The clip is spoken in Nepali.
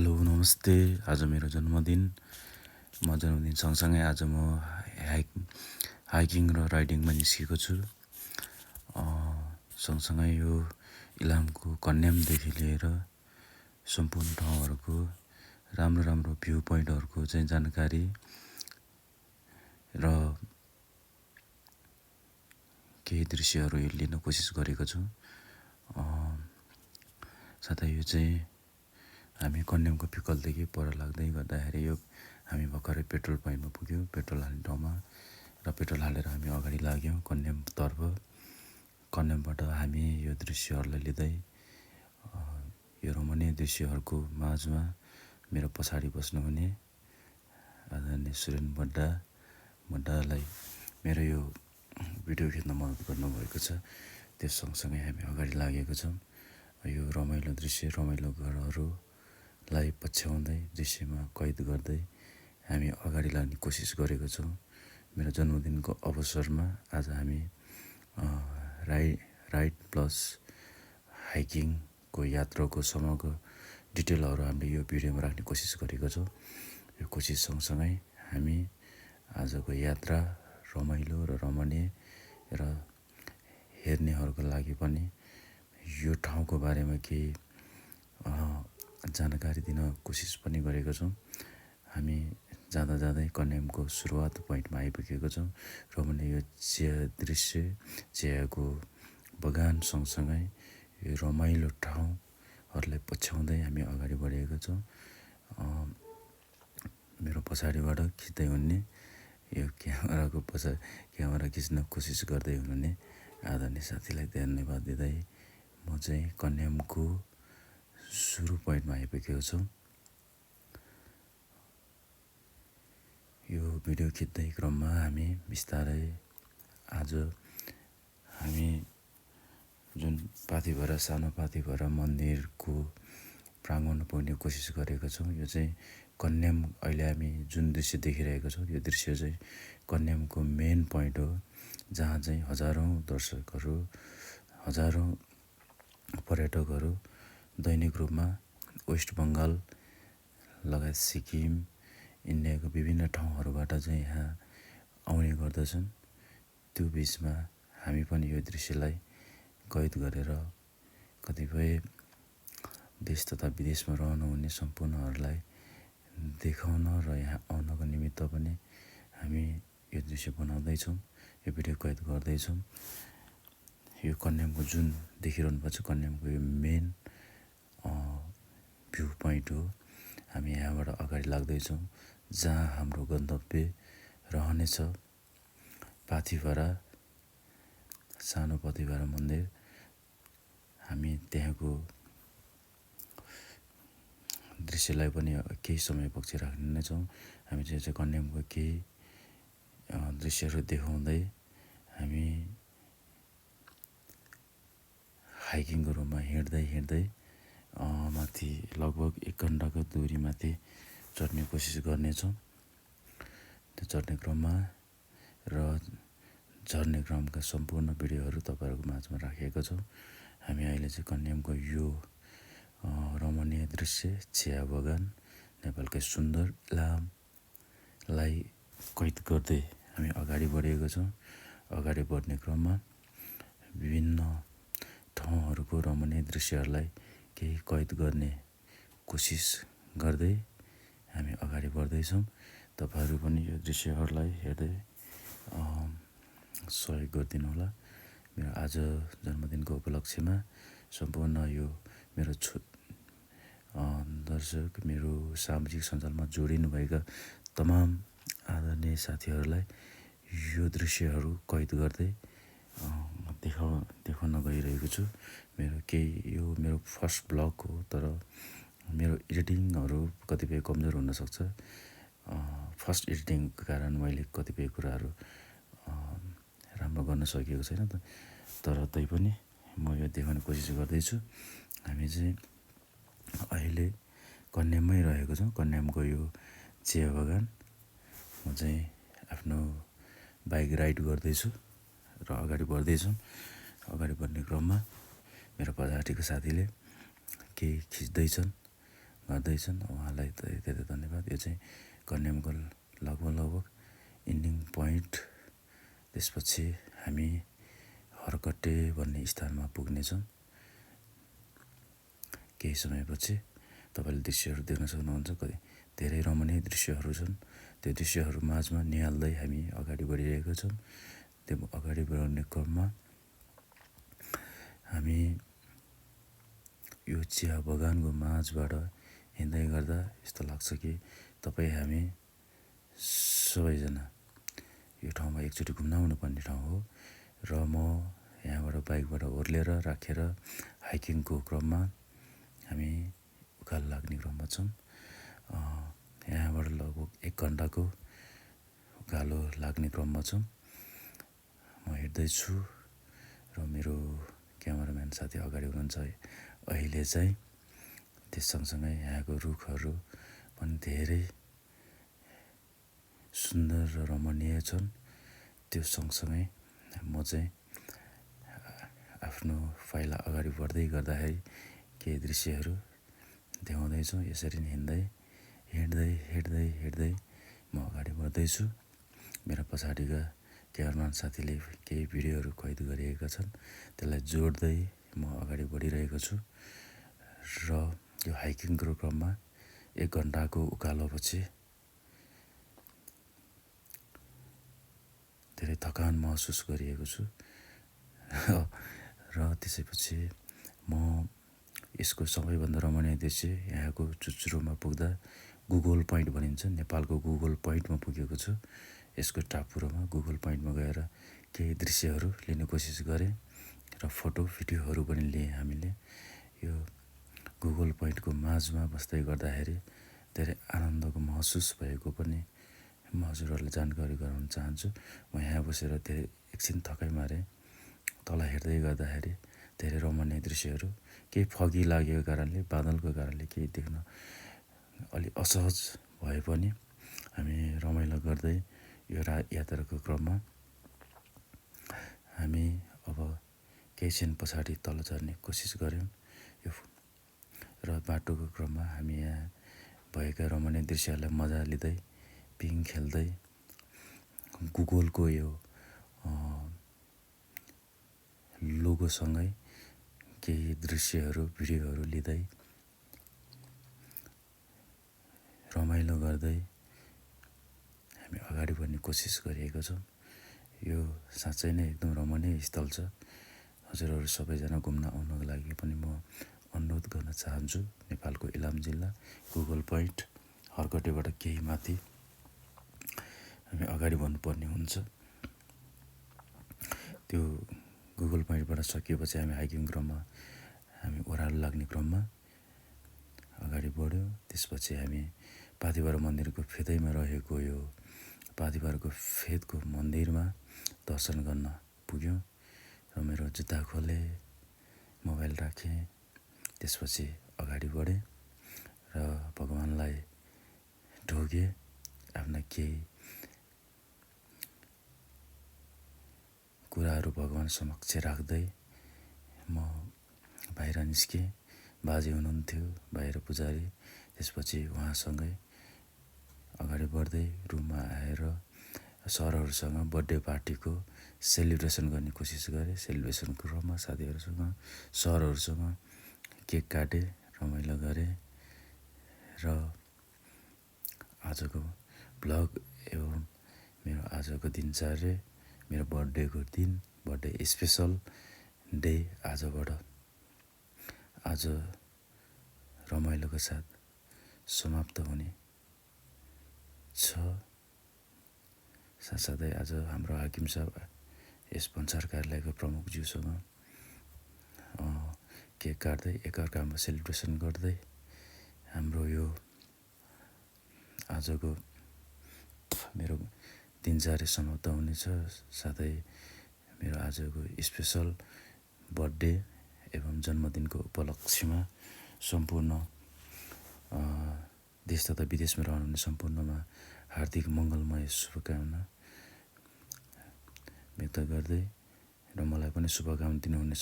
हेलो नमस्ते। आज मेरो जन्मदिन। म जन्मदिन सँगसँगै आज म हाइकिङ र राइडिङमा निस्केको छु। सँगसँगै यो इलामको कन्यामदेखि लिएर सम्पूर्ण ठाउँहरूको राम्रो राम्रो भ्यू पोइन्टहरूको चाहिँ जानकारी र केही दृश्यहरू लिन कोसिस गरेको छु। साथै यो चाहिँ हामी कन्यामको फिक्कलदेखि पर लाग्दै गर्दाखेरि यो हामी भर्खरै पेट्रोल पोइन्टमा पुग्यौँ, पेट्रोल हाल्ने ठाउँमा, र पेट्रोल हालेर हामी अगाडि लाग्यौँ कन्यामतर्फ। कन्यामबाट हामी यो दृश्यहरूलाई लिँदै यो रमणीय दृश्यहरूको माझमा मेरो पछाडि बस्नुहुने आदरणीय सुरेन बड्डालाई मेरो यो भिडियो खिच्न मद्दत गर्नुभएको छ। त्यस सँगसँगै हामी अगाडि लागेको छौँ। यो रमाइलो दृश्य, रमाइलो घरहरूलाई पछ्याउँदै दृश्यमा कैद गर्दै हामी अगाडि लाग्ने कोसिस गरेको छौँ। मेरो जन्मदिनको अवसरमा आज हामी राइड प्लस हाइकिङको यात्राको समग्र डिटेलहरू हामीले यो भिडियोमा राख्ने कोसिस गरेको छौँ। यो कोसिस सँगसँगै हामी आजको यात्रा रमाइलो र रमणीय र हेर्नेहरूको लागि पनि यो ठाउँको बारेमा केही जानकारी दिन कोसिस पनि गरेको छौँ। हामी जाँदा जाँदै कन्यामको सुरुवात पोइन्टमा आइपुगेको छौँ। रमणीय यो चिया दृश्य, चियाको बगान सँगसँगै यो रमाइलो ठाउँहरूलाई पछ्याउँदै हामी अगाडि बढेका छौँ। मेरो पछाडिबाट खिच्दै हुने यो क्यामेरा खिच्न कोसिस गर्दै हुनुहुने आदरणीय साथीलाई धन्यवाद दिँदै म चाहिँ कन्यामको सुरु पोइन्टमा आइपुगेको छु। यो भिडियो खिच्दै क्रममा हामी बिस्तारै आज हामी जुन पाथिभरा सानो पाथिभरा मन्दिरको प्राङ्गणमा पुग्ने कोसिस गरेका छौँ। यो चाहिँ कन्याम, अहिले हामी जुन दृश्य देखिरहेको छौँ यो दृश्य चाहिँ कन्यामको मेन पोइन्ट हो, जहाँ चाहिँ हजारौँ दर्शकहरू, हजारौँ पर्यटकहरू दैनिक रूपमा वेस्ट बङ्गाल लगायत सिक्किम, इन्डियाको विभिन्न ठाउँहरूबाट चाहिँ यहाँ आउने गर्दछन्। त्यो बिचमा हामी पनि यो दृश्यलाई कैद गरेर कतिपय देश तथा विदेशमा रहनुहुने सम्पूर्णहरूलाई देखाउन र यहाँ आउनको निमित्त पनि हामी यो दृश्य बनाउँदैछौँ, यो भिडियो कैद गर्दैछौँ। यो कन्यामको जुन देखिरहनु भएको छ, कन्यामको यो मेन भ्यू पोइन्ट हो। हामी यहाँबाट अगाडि लाग्दैछौँ, जहाँ हाम्रो गन्तव्य रहनेछ पाथिभरा, सानो पाथिभरा मन्दिर। हामी त्यहाँको दृश्यलाई पनि केही समय पछि राख्ने नै छौँ। हामी चाहिँ कन्यामको केही दृश्यहरू देखाउँदै हामी हाइकिङको रूपमा हिँड्दै माथि लगभग 1 घन्टाको दूरीमाथि चढ्ने कोसिस गर्नेछौँ। त्यो चढ्ने क्रममा र झर्ने क्रमका सम्पूर्ण भिडियोहरू तपाईँहरूको माझमा राखेका छौँ। हामी अहिले चाहिँ कन्यामको यो रमणीय दृश्य, चिया बगान, नेपालकै सुन्दर इलामलाई कैद गर्दै हामी अगाडि बढेको छौँ। अगाडि बढ्ने क्रममा विभिन्न ठाउँहरूको रमणीय दृश्यहरूलाई केही कैद गर्ने कोसिस गर्दै हामी अगाडि बढ्दैछौँ। तपाईँहरू पनि यो दृश्यहरूलाई हेर्दै सहयोग गरिदिनु होला। मेरो आज जन्मदिनको उपलक्ष्यमा सम्पूर्ण यो मेरो दर्शक, मेरो सामाजिक सञ्जालमा जोडिनुभएका तमाम आदरणीय साथीहरूलाई यो दृश्यहरू कैद गर्दै देखाउन गइरहेको छु। यो मेरो फर्स्ट ब्लग हो, तर मेरो एडिटिङहरू कतिपय कमजोर हुनसक्छ। फर्स्ट एडिटिङको कारण मैले कतिपय कुराहरू राम्रो गर्न सकेको छैन, तर तैपनि म यो देखाउने कोसिस गर्दैछु। हामी चाहिँ अहिले कन्याममै रहेको छौँ, कन्यामको यो चिया बगान। म चाहिँ आफ्नो बाइक राइड गर्दैछु र अगाडि बढ्दैछौँ। अगाडि बढ्ने क्रममा मेरो पछाडिको साथीले केही खिच्दैछन् गर्दैछन् उहाँलाई धेरै धेरै धन्यवाद। यो चाहिँ कन्यामको लगभग इन्डिङ पोइन्ट। त्यसपछि हामी हरकट्टे भन्ने स्थानमा पुग्नेछौँ। केही समयपछि तपाईँले दृश्यहरू देख्न सक्नुहुन्छ। कति धेरै रमणीय दृश्यहरू छन्। त्यो दृश्यहरू माझमा निहाल्दै हामी अगाडि बढिरहेका छौँ। त्यो अगाडि बढाउने क्रममा हामी यो चिया बगानको माझबाट हिँड्दै गर्दा यस्तो लाग्छ कि तपाईँ हामी सबैजना यो ठाउँमा एकचोटि घुम्न आउनुपर्ने ठाउँ हो। र म यहाँबाट बाइकबाट ओर्लेर राखेर हाइकिङको क्रममा हामी उकालो लाग्ने क्रममा छौँ। यहाँबाट लगभग 1 घन्टाको उकालो लाग्ने क्रममा छौँ। म हिँड्दैछु र मेरो क्यामेराम्यान साथी अगाडि हुनुहुन्छ। अहिले चाहिँ त्यस सँगसँगै यहाँको रुखहरू पनि धेरै सुन्दर र रमणीय छन्। त्यो सँगसँगै म चाहिँ आफ्नो पाइला अगाडि बढ्दै गर्दाखेरि केही दृश्यहरू देखाउँदैछु। यसरी नै हिँड्दै म अगाडि बढ्दैछु। मेरो पछाडिका क्यामेराम्यान साथीले केही भिडियोहरू कैद गरिएका छन्। त्यसलाई जोड्दै म अगाडि बढिरहेको छु। र यो हाइकिङको क्रममा 1 घन्टाको उकालोपछि धेरै थकान महसुस गरिएको छु। र त्यसैपछि म यसको सबैभन्दा रमणीय दृश्य यहाँको चुचुरोमा पुग्दा गुगल पोइन्ट भनिन्छ। नेपालको गुगल पोइन्टमा पुगेको छु। यसको टापुरोमा गुगल पोइन्टमा गएर केही दृश्यहरू लिने कोसिस गरेँ र फोटो भिडियोहरू पनि लिए हामीले। यो गुगल पोइन्टको माझमा बस्दै गर्दाखेरि धेरै आनन्दको महसुस भएको पनि म हजुरहरूलाई जानकारी गराउन चाहन्छु। म यहाँ बसेर धेरै एकछिन थकाइ मारे तल हेर्दै गर्दाखेरि धेरै रमणीय दृश्यहरू, केही फगी लागेको कारणले, बादलको कारणले केही देख्न अलि असहज भए पनि हामी रमाइलो गर्दै यो यात्राको क्रममा हामी अब केही क्षण पछाडि तल झर्ने कोसिस गऱ्यौँ। यो र बाटोको क्रममा हामी यहाँ भएका रमणीय दृश्यहरूलाई मजा लिँदै पिङ खेल्दै गुगलको यो लोगोसँगै केही दृश्यहरू भिडियोहरू लिँदै रमाइलो गर्दै हामी अगाडि बढ्ने कोसिस गरिरहेका छौँ। यो साँच्चै नै एकदम रमणीय स्थल छ। हजुरहरू सबैजना घुम्न आउनको लागि पनि म अनुरोध गर्न चाहन्छु। नेपालको इलाम जिल्ला गुगल पोइन्ट हरकटेबाट केही माथि हामी अगाडि बढ्नुपर्ने हुन्छ। त्यो गुगल पोइन्टबाट सकिएपछि हामी हाइकिङ क्रममा हामी ओह्रालो लाग्ने क्रममा अगाडि बढ्यौँ। त्यसपछि हामी पाथिभरा मन्दिरको फेदैमा रहेको यो पाथिभराको फेदको मन्दिरमा दर्शन गर्न पुग्यौँ। र मेरो जुत्ता खोलेँ, मोबाइल राखेँ। त्यसपछि अगाडि बढेँ र भगवान्लाई ढोगेँ। आफ्ना केही कुराहरू भगवान् समक्ष राख्दै म बाहिर निस्केँ। बाजे हुनुहुन्थ्यो बाहिर पुजारी। त्यसपछि उहाँसँगै अगाडि बढ्दै रुममा आएर सरहरूसँग बर्थडे पार्टीको सेलिब्रेसन गर्ने कोसिस गरेँ। सेलिब्रेसनको क्रममा साथीहरूसँग सरहरूसँग केक काटेँ, रमाइलो गरेँ। र आजको भ्लग एवं मेरो आजको दिनचर्या, मेरो बर्थडेको दिन, बर्थडे स्पेसल डे आजबाट आज रमाइलोको साथ समाप्त हुने छ। साथसाथै आज हाम्रो हाकिम साहब यस भन्सार कार्यालयको प्रमुखज्यूसँग केक काट्दै एकअर्कामा सेलिब्रेसन गर्दै हाम्रो यो आजको मेरो दिनचर्या समाप्त हुनेछ। साथै मेरो आजको स्पेसल बर्थडे एवं जन्मदिनको उपलक्ष्यमा सम्पूर्ण देश तथा विदेशमा रहनुहुने सम्पूर्णमा हार्दिक मङ्गलमय शुभकामना व्यक्त गर्दै र मलाई पनि शुभकामना दिनुहुने